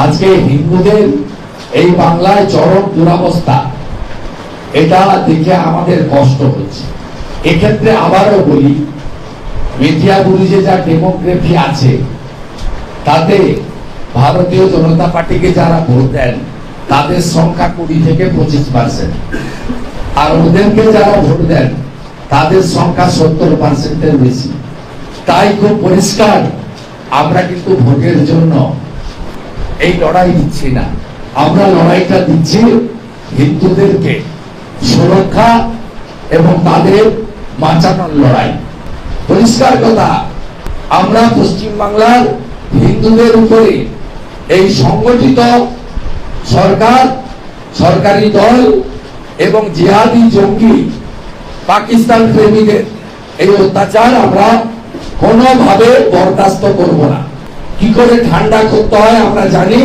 আজকে হিন্দুদের এই বাংলায় চরম দুরবস্থা, এটা দেখে আমাদের কষ্ট হচ্ছে। এক্ষেত্রে আবারও বলি, মেদিয়াপুরে যা ডেমোগ্রাফি আছে তাতে ভারতীয় জনতা পার্টিকে যারা ভোট দেন তাদের সংখ্যা 20 থেকে 25%, আর ওদেরকে যারা ভোট দেন তাদের সংখ্যা 70%-এর বেশি। তাই খুব পরিষ্কার, আমরা কিন্তু ভোটের জন্য এই লড়াই দিচ্ছি না, আমরা লড়াইটা দিচ্ছি হিন্দুদেরকে সুরক্ষা এবং তাদের বাঁচানোর লড়াই। পরিষ্কার কথা, আমরা পশ্চিম বাংলার হিন্দুদের উপরে এই সংগঠিত সরকার, সরকারি দল এবং জিহাদি জঙ্গি পাকিস্তান প্রেমীদের এই অত্যাচার আমরা কোনোভাবে বরদাস্ত করব না। কি করে ঠান্ডা করতে হয় আমরা জানি।